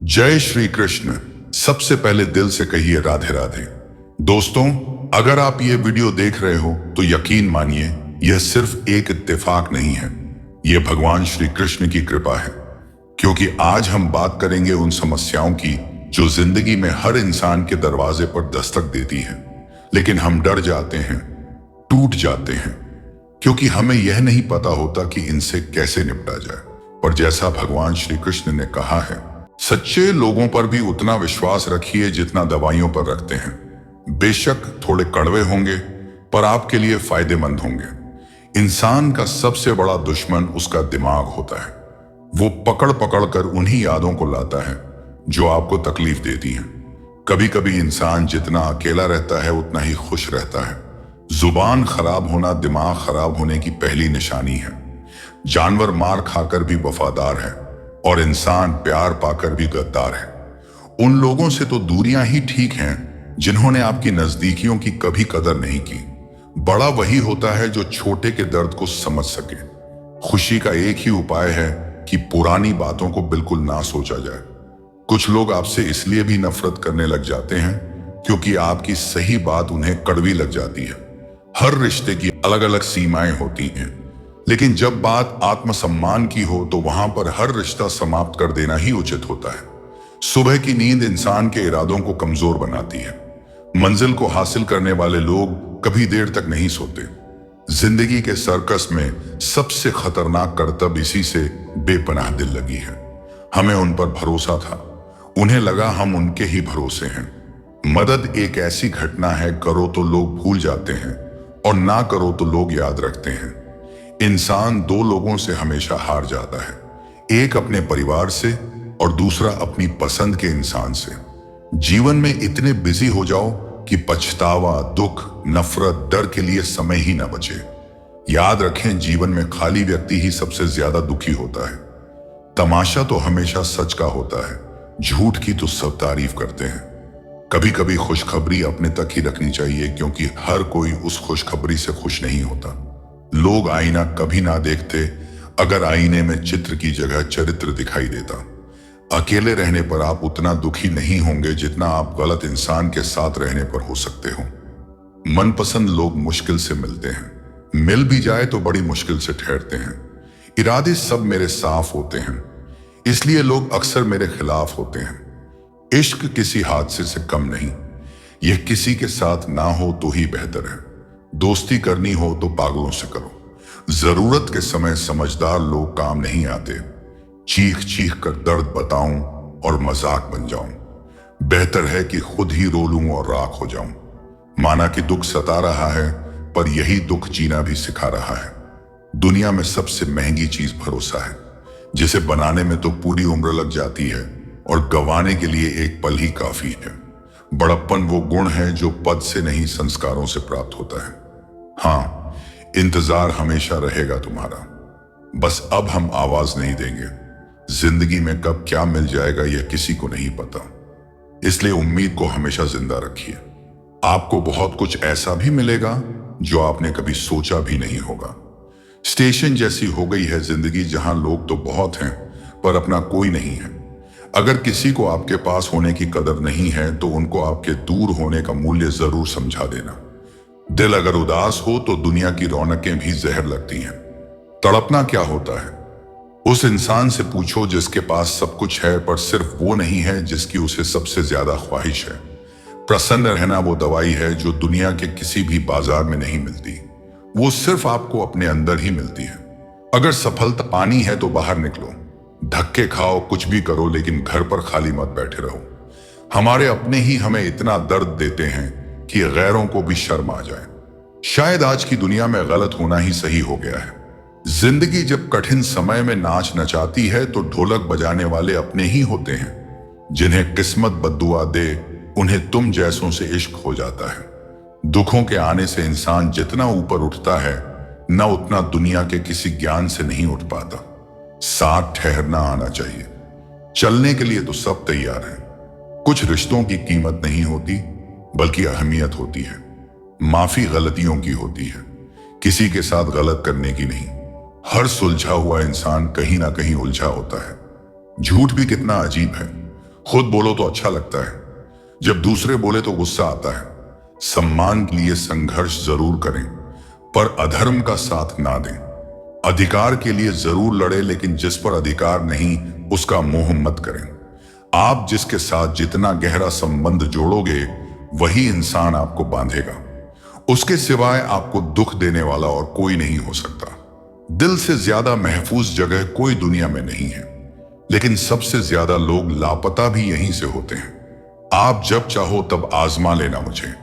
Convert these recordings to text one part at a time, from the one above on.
जय श्री कृष्ण। सबसे पहले दिल से कहिए राधे राधे। दोस्तों, अगर आप ये वीडियो देख रहे हो तो यकीन मानिए यह सिर्फ एक इत्तेफाक नहीं है, यह भगवान श्री कृष्ण की कृपा है। क्योंकि आज हम बात करेंगे उन समस्याओं की जो जिंदगी में हर इंसान के दरवाजे पर दस्तक देती है, लेकिन हम डर जाते हैं, टूट जाते हैं, क्योंकि हमें यह नहीं पता होता कि इनसे कैसे निपटा जाए। पर जैसा भगवान श्री कृष्ण ने कहा है, सच्चे लोगों पर भी उतना विश्वास रखिए जितना दवाइयों पर रखते हैं। बेशक थोड़े कड़वे होंगे, पर आपके लिए फायदेमंद होंगे। इंसान का सबसे बड़ा दुश्मन उसका दिमाग होता है। वो पकड़ पकड़ कर उन्हीं यादों को लाता है जो आपको तकलीफ देती हैं। कभी कभी इंसान जितना अकेला रहता है उतना ही खुश रहता है। जुबान खराब होना दिमाग खराब होने की पहली निशानी है। जानवर मार खाकर भी वफादार है और इंसान प्यार पाकर भी गद्दार है। उन लोगों से तो दूरियां ही ठीक हैं जिन्होंने आपकी नजदीकियों की कभी कदर नहीं की। बड़ा वही होता है जो छोटे के दर्द को समझ सके। खुशी का एक ही उपाय है कि पुरानी बातों को बिल्कुल ना सोचा जाए। कुछ लोग आपसे इसलिए भी नफरत करने लग जाते हैं क्योंकि आपकी सही बात उन्हें कड़वी लग जाती है। हर रिश्ते की अलग अलग सीमाएं होती हैं, लेकिन जब बात आत्मसम्मान की हो तो वहां पर हर रिश्ता समाप्त कर देना ही उचित होता है। सुबह की नींद इंसान के इरादों को कमजोर बनाती है। मंजिल को हासिल करने वाले लोग कभी देर तक नहीं सोते। जिंदगी के सर्कस में सबसे खतरनाक करतब इसी से बेपनाह दिल लगी है। हमें उन पर भरोसा था, उन्हें लगा हम उनके ही भरोसे हैं। मदद एक ऐसी घटना है, करो तो लोग भूल जाते हैं और ना करो तो लोग याद रखते हैं। इंसान दो लोगों से हमेशा हार जाता है, एक अपने परिवार से और दूसरा अपनी पसंद के इंसान से। जीवन में इतने बिजी हो जाओ कि पछतावा, दुख, नफरत, डर के लिए समय ही ना बचे। याद रखें, जीवन में खाली व्यक्ति ही सबसे ज्यादा दुखी होता है। तमाशा तो हमेशा सच का होता है, झूठ की तो सब तारीफ करते हैं। कभी कभी खुशखबरी अपने तक ही रखनी चाहिए, क्योंकि हर कोई उस खुशखबरी से खुश नहीं होता। लोग आईना कभी ना देखते अगर आईने में चित्र की जगह चरित्र दिखाई देता। अकेले रहने पर आप उतना दुखी नहीं होंगे जितना आप गलत इंसान के साथ रहने पर हो सकते हो। मनपसंद लोग मुश्किल से मिलते हैं, मिल भी जाए तो बड़ी मुश्किल से ठहरते हैं। इरादे सब मेरे साफ होते हैं, इसलिए लोग अक्सर मेरे खिलाफ होते हैं। इश्क किसी हादसे से कम नहीं, यह किसी के साथ ना हो तो ही बेहतर है। दोस्ती करनी हो तो पागलों से करो। जरूरत के समय समझदार लोग काम नहीं आते। चीख चीख कर दर्द बताऊं और मजाक बन जाऊं। बेहतर है कि खुद ही रो लूं और राख हो जाऊं। माना कि दुख सता रहा है, पर यही दुख जीना भी सिखा रहा है। दुनिया में सबसे महंगी चीज भरोसा है, जिसे बनाने में तो पूरी उम्र लग जाती है और गंवाने के लिए एक पल ही काफी है। बड़प्पन वो गुण है जो पद से नहीं संस्कारों से प्राप्त होता है। हाँ, इंतजार हमेशा रहेगा तुम्हारा, बस अब हम आवाज नहीं देंगे। जिंदगी में कब क्या मिल जाएगा यह किसी को नहीं पता, इसलिए उम्मीद को हमेशा जिंदा रखिए। आपको बहुत कुछ ऐसा भी मिलेगा जो आपने कभी सोचा भी नहीं होगा। स्टेशन जैसी हो गई है जिंदगी, जहां लोग तो बहुत हैं पर अपना कोई नहीं है। अगर किसी को आपके पास होने की कदर नहीं है तो उनको आपके दूर होने का मूल्य जरूर समझा देना। दिल अगर उदास हो तो दुनिया की रौनकें भी जहर लगती हैं। तड़पना क्या होता है, उस इंसान से पूछो जिसके पास सब कुछ है पर सिर्फ वो नहीं है जिसकी उसे सबसे ज्यादा ख्वाहिश है। प्रसन्न रहना वो दवाई है जो दुनिया के किसी भी बाजार में नहीं मिलती, वो सिर्फ आपको अपने अंदर ही मिलती है। अगर सफलता पानी है तो बाहर निकलो, धक्के खाओ, कुछ भी करो, लेकिन घर पर खाली मत बैठे रहो। हमारे अपने ही हमें इतना दर्द देते हैं कि गैरों को भी शर्म आ जाए। शायद आज की दुनिया में गलत होना ही सही हो गया है। जिंदगी जब कठिन समय में नाच नचाती है तो ढोलक बजाने वाले अपने ही होते हैं। जिन्हें किस्मत बद्दुआ दे उन्हें तुम जैसों से इश्क हो जाता है। दुखों के आने से इंसान जितना ऊपर उठता है, न उतना दुनिया के किसी ज्ञान से नहीं उठ पाता। साथ ठहरना आना चाहिए। चलने के लिए तो सब तैयार हैं। कुछ रिश्तों की कीमत नहीं होती, बल्कि अहमियत होती है। माफी गलतियों की होती है, किसी के साथ गलत करने की नहीं। हर सुलझा हुआ इंसान कहीं ना कहीं उलझा होता है। झूठ भी कितना अजीब है, खुद बोलो तो अच्छा लगता है, जब दूसरे बोले तो गुस्सा आता है। सम्मान के लिए संघर्ष जरूर करें, पर अधर्म का साथ ना दें। अधिकार के लिए जरूर लड़े, लेकिन जिस पर अधिकार नहीं उसका मोह मत करें। आप जिसके साथ जितना गहरा संबंध जोड़ोगे वही इंसान आपको बांधेगा। उसके सिवाय आपको दुख देने वाला और कोई नहीं हो सकता। दिल से ज्यादा महफूज जगह कोई दुनिया में नहीं है, लेकिन सबसे ज्यादा लोग लापता भी यहीं से होते हैं। आप जब चाहो तब आजमा लेना मुझे।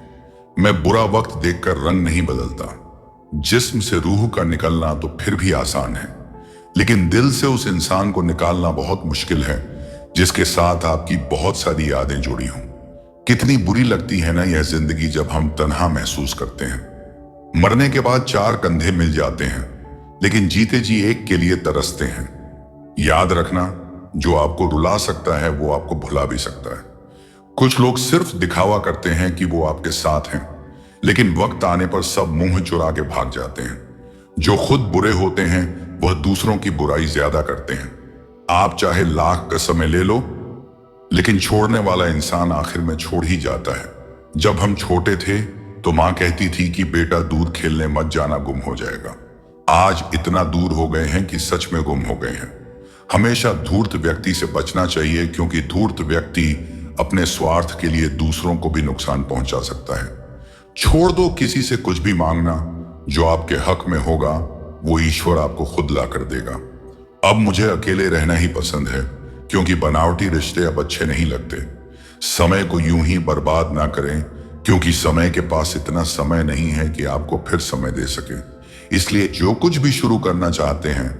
मैं बुरा वक्त देखकर रंग नहीं बदलता। जिस्म से रूह का निकलना तो फिर भी आसान है, लेकिन दिल से उस इंसान को निकालना बहुत मुश्किल है जिसके साथ आपकी बहुत सारी यादें जुड़ी हों। कितनी बुरी लगती है ना यह जिंदगी जब हम तन्हा महसूस करते हैं। मरने के बाद चार कंधे मिल जाते हैं, लेकिन जीते जी एक के लिए तरसते हैं। याद रखना, जो आपको रुला सकता है वो आपको भुला भी सकता है। कुछ लोग सिर्फ दिखावा करते हैं कि वो आपके साथ हैं, लेकिन वक्त आने पर सब मुंह चुरा के भाग जाते हैं। जो खुद बुरे होते हैं वह दूसरों की बुराई ज्यादा करते हैं। आप चाहे लाख कसमें ले लो, लेकिन छोड़ने वाला इंसान आखिर में छोड़ ही जाता है। जब हम छोटे थे तो माँ कहती थी कि बेटा दूर खेलने मत जाना, गुम हो जाएगा। आज इतना दूर हो गए हैं कि सच में गुम हो गए हैं। हमेशा धूर्त व्यक्ति से बचना चाहिए, क्योंकि धूर्त व्यक्ति अपने स्वार्थ के लिए दूसरों को भी नुकसान पहुंचा सकता है। छोड़ दो किसी से कुछ भी मांगना। जो आपके हक में होगा वो ईश्वर आपको खुद ला कर देगा। अब मुझे अकेले रहना ही पसंद है, क्योंकि बनावटी रिश्ते अब अच्छे नहीं लगते। समय को यूं ही बर्बाद ना करें, क्योंकि समय के पास इतना समय नहीं है कि आपको फिर समय दे सके। इसलिए जो कुछ भी शुरू करना चाहते हैं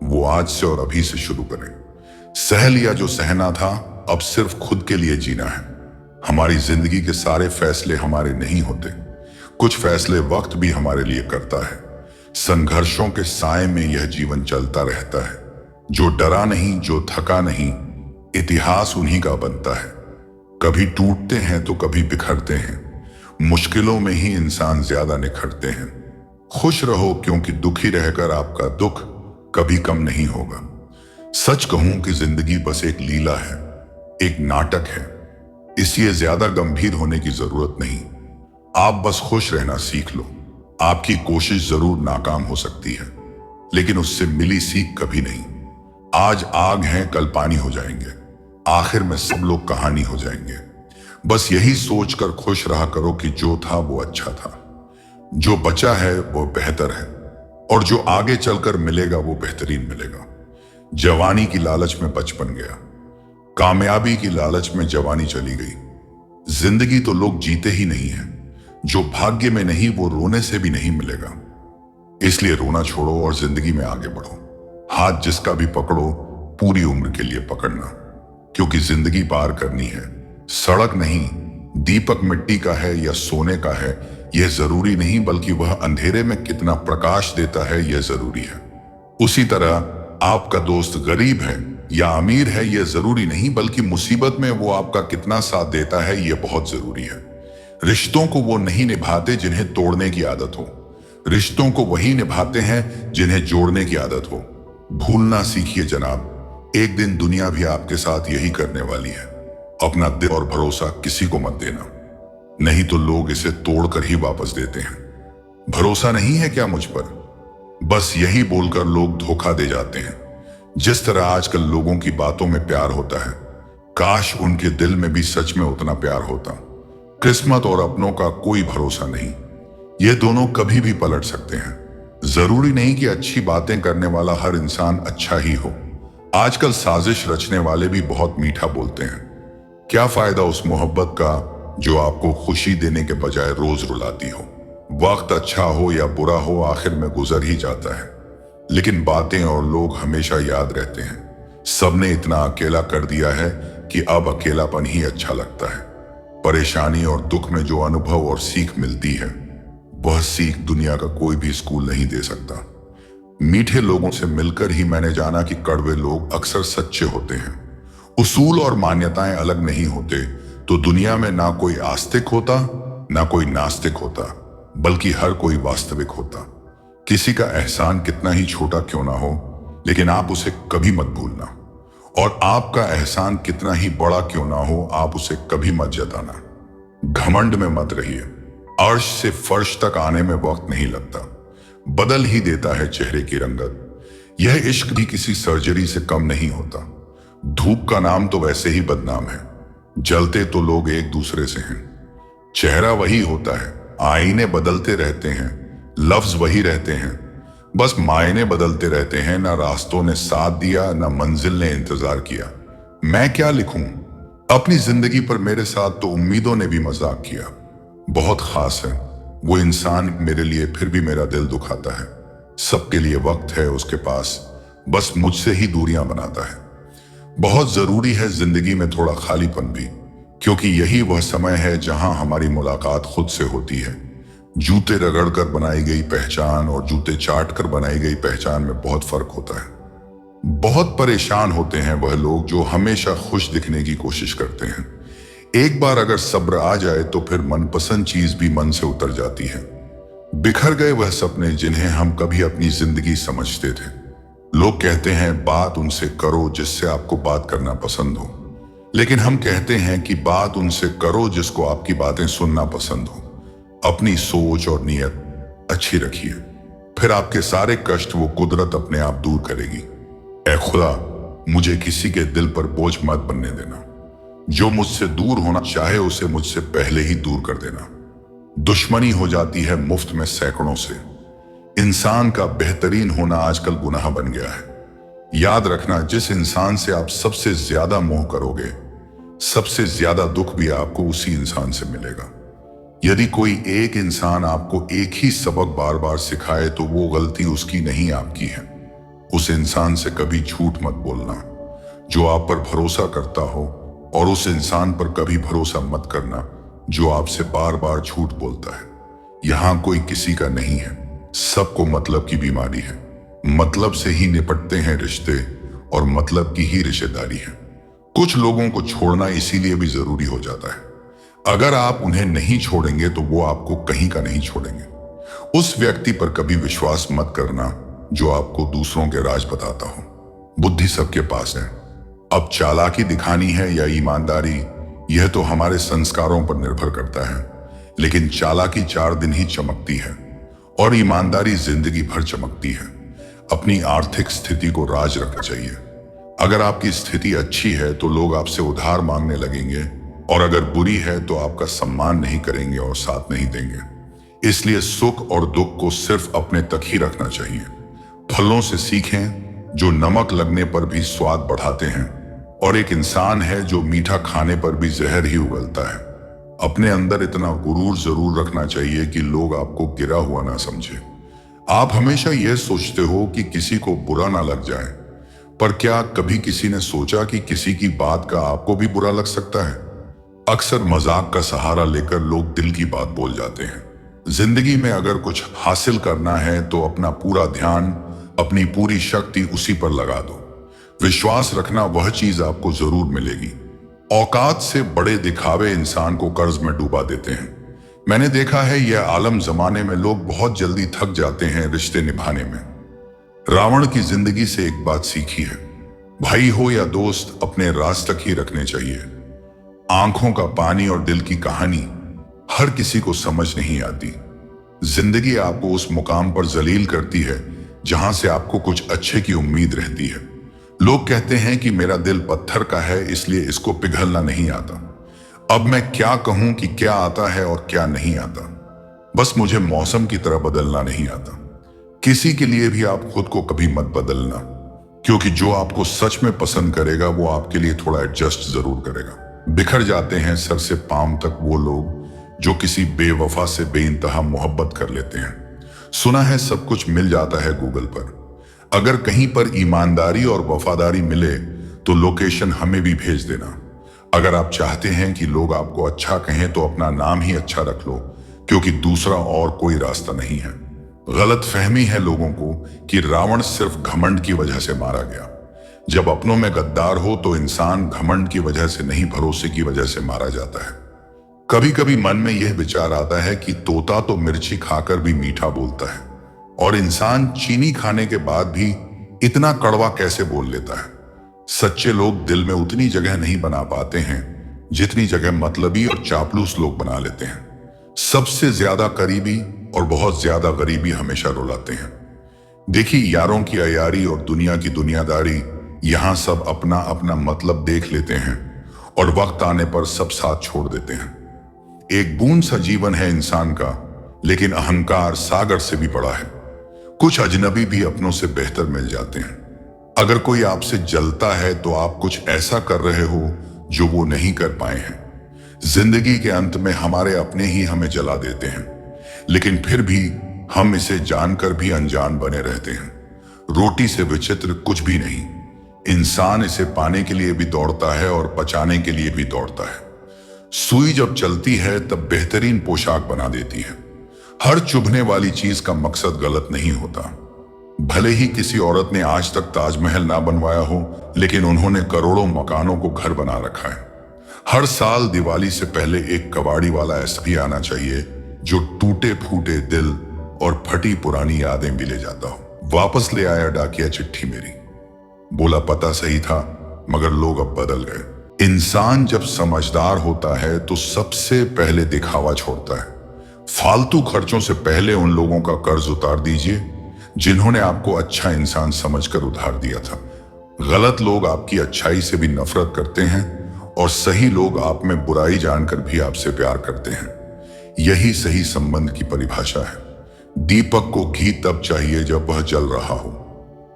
वो आज से और अभी से शुरू करें। सह लिया जो सहना था, अब सिर्फ खुद के लिए जीना है। हमारी जिंदगी के सारे फैसले हमारे नहीं होते, कुछ फैसले वक्त भी हमारे लिए करता है। संघर्षों के साए में यह जीवन चलता रहता है। जो डरा नहीं, जो थका नहीं, इतिहास उन्हीं का बनता है। कभी टूटते हैं तो कभी बिखरते हैं। मुश्किलों में ही इंसान ज्यादा निखरते हैं। खुश रहो, क्योंकि दुखी रहकर आपका दुख कभी कम नहीं होगा। सच कहूं कि जिंदगी बस एक लीला है, एक नाटक है। इसलिए ज्यादा गंभीर होने की जरूरत नहीं। आप बस खुश रहना सीख लो। आपकी कोशिश जरूर नाकाम हो सकती है, लेकिन उससे मिली सीख कभी नहीं। आज आग है, कल पानी हो जाएंगे। आखिर में सब लोग कहानी हो जाएंगे। बस यही सोचकर खुश रहा करो कि जो था वो अच्छा था, जो बचा है वो बेहतर है, और जो आगे चलकर मिलेगा वो बेहतरीन मिलेगा। जवानी की लालच में बचपन गया, कामयाबी की लालच में जवानी चली गई। जिंदगी तो लोग जीते ही नहीं है। जो भाग्य में नहीं वो रोने से भी नहीं मिलेगा। इसलिए रोना छोड़ो और जिंदगी में आगे बढ़ो। हाथ जिसका भी पकड़ो, पूरी उम्र के लिए पकड़ना, क्योंकि जिंदगी पार करनी है। सड़क नहीं, दीपक मिट्टी का है या सोने का है यह जरूरी नहीं, बल्कि वह अंधेरे में कितना प्रकाश देता है यह जरूरी है। उसी तरह आपका दोस्त गरीब है या अमीर है यह जरूरी नहीं, बल्कि मुसीबत में वो आपका कितना साथ देता है यह बहुत जरूरी है। रिश्तों को वो नहीं निभाते जिन्हें तोड़ने की आदत हो, रिश्तों को वही निभाते हैं जिन्हें जोड़ने की आदत हो। भूलना सीखिए जनाब, एक दिन दुनिया भी आपके साथ यही करने वाली है। अपना दिल और भरोसा किसी को मत देना, नहीं तो लोग इसे तोड़कर ही वापस देते हैं। भरोसा नहीं है क्या मुझ पर? बस यही बोलकर लोग धोखा दे जाते हैं। जिस तरह आजकल लोगों की बातों में प्यार होता है, काश उनके दिल में भी सच में उतना प्यार होता। किस्मत और अपनों का कोई भरोसा नहीं, ये दोनों कभी भी पलट सकते हैं। जरूरी नहीं कि अच्छी बातें करने वाला हर इंसान अच्छा ही हो। आजकल साजिश रचने वाले भी बहुत मीठा बोलते हैं। क्या फायदा उस मोहब्बत का जो आपको खुशी देने के बजाय रोज रुलाती हो। वक्त अच्छा हो या बुरा हो, आखिर में गुजर ही जाता है, लेकिन बातें और लोग हमेशा याद रहते हैं। सबने इतना अकेला कर दिया है कि अब अकेलापन ही अच्छा लगता है। परेशानी और दुख में जो अनुभव और सीख मिलती है, वह सीख दुनिया का कोई भी स्कूल नहीं दे सकता। मीठे लोगों से मिलकर ही मैंने जाना कि कड़वे लोग अक्सर सच्चे होते हैं। उसूल और मान्यताएं अलग नहीं होते तो दुनिया में ना कोई आस्तिक होता ना कोई नास्तिक होता, बल्कि हर कोई वास्तविक होता। किसी का एहसान कितना ही छोटा क्यों ना हो, लेकिन आप उसे कभी मत भूलना। और आपका एहसान कितना ही बड़ा क्यों ना हो, आप उसे कभी मत जताना। घमंड में मत रहिए। अर्श से फर्श तक आने में वक्त नहीं लगता, बदल ही देता है चेहरे की रंगत। यह इश्क भी किसी सर्जरी से कम नहीं होता। धूप का नाम तो वैसे ही बदनाम है, जलते तो लोग एक दूसरे से हैं। चेहरा वही होता है, आईने बदलते रहते हैं, लफ्ज वही रहते हैं, बस मायने बदलते रहते हैं। ना रास्तों ने साथ दिया, ना मंजिल ने इंतजार किया। मैं क्या लिखूं अपनी जिंदगी पर, मेरे साथ तो उम्मीदों ने भी मजाक किया। बहुत खास है वो इंसान मेरे लिए, फिर भी मेरा दिल दुखाता है। सबके लिए वक्त है उसके पास, बस मुझसे ही दूरियां बनाता है। बहुत जरूरी है जिंदगी में थोड़ा खालीपन भी, क्योंकि यही वह समय है जहां हमारी मुलाकात खुद से होती है। जूते रगड़कर बनाई गई पहचान और जूते चाटकर बनाई गई पहचान में बहुत फर्क होता है। बहुत परेशान होते हैं वह लोग जो हमेशा खुश दिखने की कोशिश करते हैं। एक बार अगर सब्र आ जाए तो फिर मनपसंद चीज भी मन से उतर जाती है। बिखर गए वह सपने जिन्हें हम कभी अपनी जिंदगी समझते थे। लोग कहते हैं बात उनसे करो जिससे आपको बात करना पसंद हो, लेकिन हम कहते हैं कि बात उनसे करो जिसको आपकी बातें सुनना पसंद हो। अपनी सोच और नीयत अच्छी रखिए, फिर आपके सारे कष्ट वो कुदरत अपने आप दूर करेगी। ऐ खुदा, मुझे किसी के दिल पर बोझ मत बनने देना। जो मुझसे दूर होना चाहे उसे मुझसे पहले ही दूर कर देना। दुश्मनी हो जाती है मुफ्त में सैकड़ों से। इंसान का बेहतरीन होना आजकल गुनाह बन गया है। याद रखना, जिस इंसान से आप सबसे ज्यादा मोह करोगे, सबसे ज्यादा दुख भी आपको उसी इंसान से मिलेगा। यदि कोई एक इंसान आपको एक ही सबक बार बार सिखाए तो वो गलती उसकी नहीं, आपकी है। उस इंसान से कभी झूठ मत बोलना जो आप पर भरोसा करता हो, और उस इंसान पर कभी भरोसा मत करना जो आपसे बार बार झूठ बोलता है। यहां कोई किसी का नहीं है, सबको मतलब की बीमारी है। मतलब से ही निपटते हैं रिश्ते, और मतलब की ही रिश्तेदारी है। कुछ लोगों को छोड़ना इसीलिए भी जरूरी हो जाता है। अगर आप उन्हें नहीं छोड़ेंगे तो वो आपको कहीं का नहीं छोड़ेंगे। उस व्यक्ति पर कभी विश्वास मत करना जो आपको दूसरों के राज बताता हो। बुद्धि सबके पास है, अब चालाकी दिखानी है या ईमानदारी, यह तो हमारे संस्कारों पर निर्भर करता है। लेकिन चालाकी 4 दिन ही चमकती है और ईमानदारी जिंदगी भर चमकती है। अपनी आर्थिक स्थिति को राज रखना चाहिए। अगर आपकी स्थिति अच्छी है तो लोग आपसे उधार मांगने लगेंगे, और अगर बुरी है तो आपका सम्मान नहीं करेंगे और साथ नहीं देंगे। इसलिए सुख और दुख को सिर्फ अपने तक ही रखना चाहिए। फलों से सीखें जो नमक लगने पर भी स्वाद बढ़ाते हैं, और एक इंसान है जो मीठा खाने पर भी जहर ही उगलता है। अपने अंदर इतना गुरूर जरूर रखना चाहिए कि लोग आपको गिरा हुआ ना समझे। आप हमेशा यह सोचते हो कि किसी को बुरा ना लग जाए, पर क्या कभी किसी ने सोचा कि किसी की बात का आपको भी बुरा लग सकता है? अक्सर मजाक का सहारा लेकर लोग दिल की बात बोल जाते हैं। जिंदगी में अगर कुछ हासिल करना है तो अपना पूरा ध्यान, अपनी पूरी शक्ति उसी पर लगा दो। विश्वास रखना, वह चीज आपको जरूर मिलेगी। औकात से बड़े दिखावे इंसान को कर्ज में डूबा देते हैं। मैंने देखा है यह आलम जमाने में लोग बहुत जल्दी थक जाते हैं रिश्ते निभाने में। रावण की जिंदगी से एक बात सीखी है, भाई हो या दोस्त, अपने राज तक ही रखने चाहिए। आंखों का पानी और दिल की कहानी हर किसी को समझ नहीं आती। जिंदगी आपको उस मुकाम पर जलील करती है जहां से आपको कुछ अच्छे की उम्मीद रहती है। लोग कहते हैं कि मेरा दिल पत्थर का है इसलिए इसको पिघलना नहीं आता। अब मैं क्या कहूं कि क्या आता है और क्या नहीं आता। बस मुझे मौसम की तरह बदलना नहीं आता। किसी के लिए भी आप खुद को कभी मत बदलना, क्योंकि जो आपको सच में पसंद करेगा वो आपके लिए थोड़ा एडजस्ट जरूर करेगा। बिखर जाते हैं सर से पांव तक वो लोग जो किसी बेवफा से बेइंतहा मोहब्बत कर लेते हैं। सुना है सब कुछ मिल जाता है गूगल पर। अगर कहीं पर ईमानदारी और वफादारी मिले तो लोकेशन हमें भी भेज देना। अगर आप चाहते हैं कि लोग आपको अच्छा कहें तो अपना नाम ही अच्छा रख लो, क्योंकि दूसरा और कोई रास्ता नहीं है। गलत फहमी है लोगों को कि रावण सिर्फ घमंड की वजह से मारा गया। जब अपनों में गद्दार हो तो इंसान घमंड की वजह से नहीं, भरोसे की वजह से मारा जाता है। कभी कभी मन में यह विचार आता है कि तोता तो मिर्ची खाकर भी मीठा बोलता है, और इंसान चीनी खाने के बाद भी इतना कड़वा कैसे बोल लेता है। सच्चे लोग दिल में उतनी जगह नहीं बना पाते हैं जितनी जगह मतलबी और चापलूस लोग बना लेते हैं। सबसे ज्यादा करीबी और बहुत ज्यादा गरीबी हमेशा रुलाते हैं। देखिए, यारों की अयारी और दुनिया की दुनियादारी, यहां सब अपना अपना मतलब देख लेते हैं और वक्त आने पर सब साथ छोड़ देते हैं। एक बूंद सा जीवन है इंसान का, लेकिन अहंकार सागर से भी बड़ा है। कुछ अजनबी भी अपनों से बेहतर मिल जाते हैं। अगर कोई आपसे जलता है तो आप कुछ ऐसा कर रहे हो जो वो नहीं कर पाए हैं। जिंदगी के अंत में हमारे अपने ही हमें जला देते हैं, लेकिन फिर भी हम इसे जानकर भी अनजान बने रहते हैं। रोटी से विचित्र कुछ भी नहीं। इंसान इसे पाने के लिए भी दौड़ता है और पचाने के लिए भी दौड़ता है। सुई जब चलती है तब बेहतरीन पोशाक बना देती है। हर चुभने वाली चीज का मकसद गलत नहीं होता। भले ही किसी औरत ने आज तक ताजमहल ना बनवाया हो, लेकिन उन्होंने करोड़ों मकानों को घर बना रखा है। हर साल दिवाली से पहले एक कबाड़ी वाला ऐसा भी आना चाहिए जो टूटे फूटे दिल और फटी पुरानी यादें भी ले जाता हो। वापस ले आया डाकिया चिट्ठी मेरी, बोला पता सही था मगर लोग अब बदल गए। इंसान जब समझदार होता है तो सबसे पहले दिखावा छोड़ता है। फालतू खर्चों से पहले उन लोगों का कर्ज उतार दीजिए जिन्होंने आपको अच्छा इंसान समझकर उधार दिया था। गलत लोग आपकी अच्छाई से भी नफरत करते हैं और सही लोग आप में बुराई जानकर भी आपसे प्यार करते हैं। यही सही संबंध की परिभाषा है। दीपक को घी तब चाहिए जब वह जल रहा हो,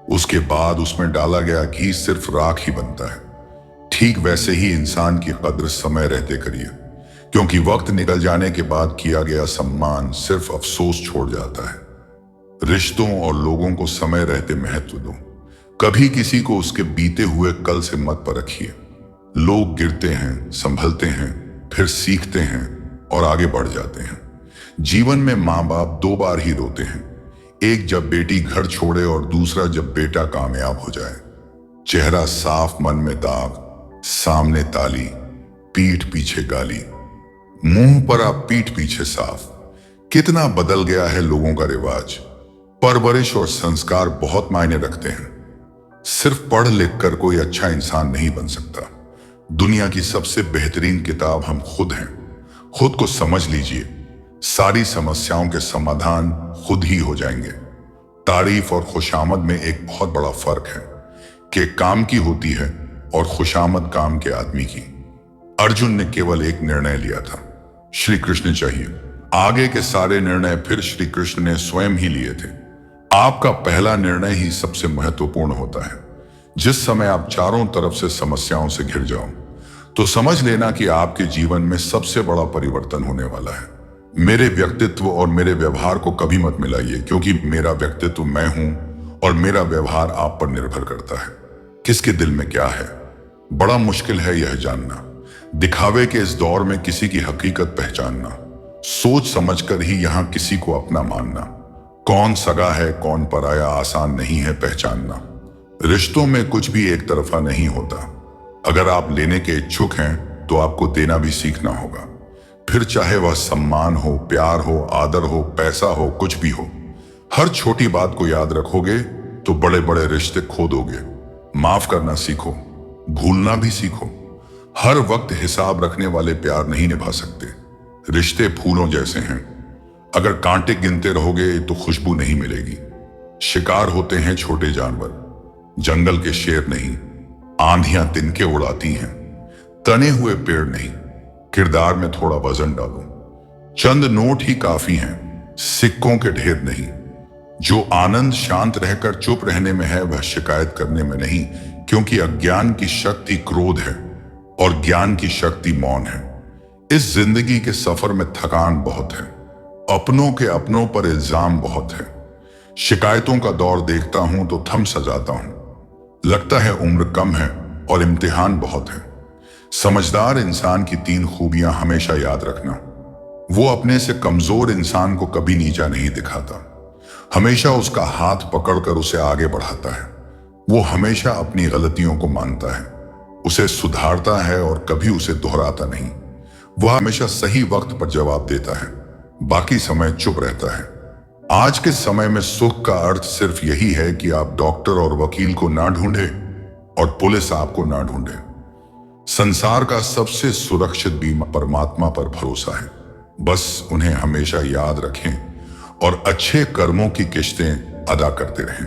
उसके बाद उसमें डाला गया घी सिर्फ राख ही बनता है। ठीक वैसे ही इंसान की कद्र समय रहते करिए, क्योंकि वक्त निकल जाने के बाद किया गया सम्मान सिर्फ अफसोस छोड़ जाता है। रिश्तों और लोगों को समय रहते महत्व दो। कभी किसी को उसके बीते हुए कल से मत परखिए। लोग गिरते हैं, संभलते हैं, फिर सीखते हैं और आगे बढ़ जाते हैं। जीवन में माँ बाप दो बार ही रोते हैं, एक जब बेटी घर छोड़े और दूसरा जब बेटा कामयाब हो जाए। चेहरा साफ, मन में दाग, सामने ताली, पीठ पीछे गाली। मुंह पर आप, पीठ पीछे साफ। कितना बदल गया है लोगों का रिवाज। परवरिश और संस्कार बहुत मायने रखते हैं। सिर्फ पढ़ लिख कर कोई अच्छा इंसान नहीं बन सकता। दुनिया की सबसे बेहतरीन किताब हम खुद हैं। खुद को समझ लीजिए, सारी समस्याओं के समाधान खुद ही हो जाएंगे। तारीफ और खुशामद में एक बहुत बड़ा फर्क है कि काम की होती है और खुशामद काम के आदमी की। अर्जुन ने केवल एक निर्णय लिया था, श्री कृष्ण चाहिए। आगे के सारे निर्णय फिर श्री कृष्ण ने स्वयं ही लिए थे। आपका पहला निर्णय ही सबसे महत्वपूर्ण होता है। जिस समय आप चारों तरफ से समस्याओं से घिर जाओ तो समझ लेना कि आपके जीवन में सबसे बड़ा परिवर्तन होने वाला है। मेरे व्यक्तित्व और मेरे व्यवहार को कभी मत मिलाइए, क्योंकि मेरा व्यक्तित्व मैं हूं और मेरा व्यवहार आप पर निर्भर करता है। किसके दिल में क्या है, बड़ा मुश्किल है यह जानना। दिखावे के इस दौर में किसी की हकीकत पहचानना, सोच समझकर ही यहां किसी को अपना मानना। कौन सगा है कौन पराया आसान नहीं है पहचानना। रिश्तों में कुछ भी एक तरफा नहीं होता। अगर आप लेने के इच्छुक हैं तो आपको देना भी सीखना होगा। फिर चाहे वह सम्मान हो, प्यार हो, आदर हो, पैसा हो, कुछ भी हो। हर छोटी बात को याद रखोगे तो बड़े बड़े रिश्ते खो दोगे। माफ करना सीखो, भूलना भी सीखो। हर वक्त हिसाब रखने वाले प्यार नहीं निभा सकते। रिश्ते फूलों जैसे हैं, अगर कांटे गिनते रहोगे तो खुशबू नहीं मिलेगी। शिकार होते हैं छोटे जानवर, जंगल के शेर नहीं। आंधियां तिनके उड़ाती हैं, तने हुए पेड़ नहीं। किरदार में थोड़ा वजन डालो। चंद नोट ही काफी हैं, सिक्कों के ढेर नहीं। जो आनंद शांत रहकर चुप रहने में है वह शिकायत करने में नहीं, क्योंकि अज्ञान की शक्ति क्रोध है और ज्ञान की शक्ति मौन है। इस जिंदगी के सफर में थकान बहुत है, अपनों के अपनों पर इल्जाम बहुत है। शिकायतों का दौर देखता हूं तो थम सा जाता हूं। लगता है उम्र कम है और इम्तिहान बहुत है। समझदार इंसान की 3 खूबियां हमेशा याद रखना। वो अपने से कमजोर इंसान को कभी नीचा नहीं दिखाता, हमेशा उसका हाथ पकड़कर उसे आगे बढ़ाता है। वो हमेशा अपनी गलतियों को मानता है, उसे सुधारता है और कभी उसे दोहराता नहीं। वह हमेशा सही वक्त पर जवाब देता है, बाकी समय चुप रहता है। आज के समय में सुख का अर्थ सिर्फ यही है कि आप डॉक्टर और वकील को ना ढूंढे और पुलिस आपको ना ढूंढे। संसार का सबसे सुरक्षित बीमा परमात्मा पर भरोसा है। बस उन्हें हमेशा याद रखें और अच्छे कर्मों की किश्तें अदा करते रहें।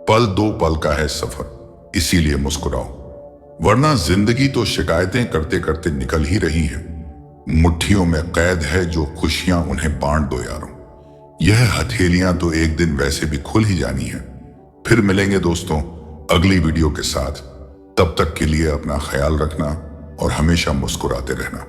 पल दो पल का है सफर, इसीलिए मुस्कुराओ, वरना जिंदगी तो शिकायतें करते करते निकल ही रही है। मुट्ठियों में कैद है जो खुशियां, उन्हें बांट दो यारों। यह हथेलियां तो एक दिन वैसे भी खुल ही जानी है। फिर मिलेंगे दोस्तों अगली वीडियो के साथ। तब तक के लिए अपना ख्याल रखना और हमेशा मुस्कुराते रहना।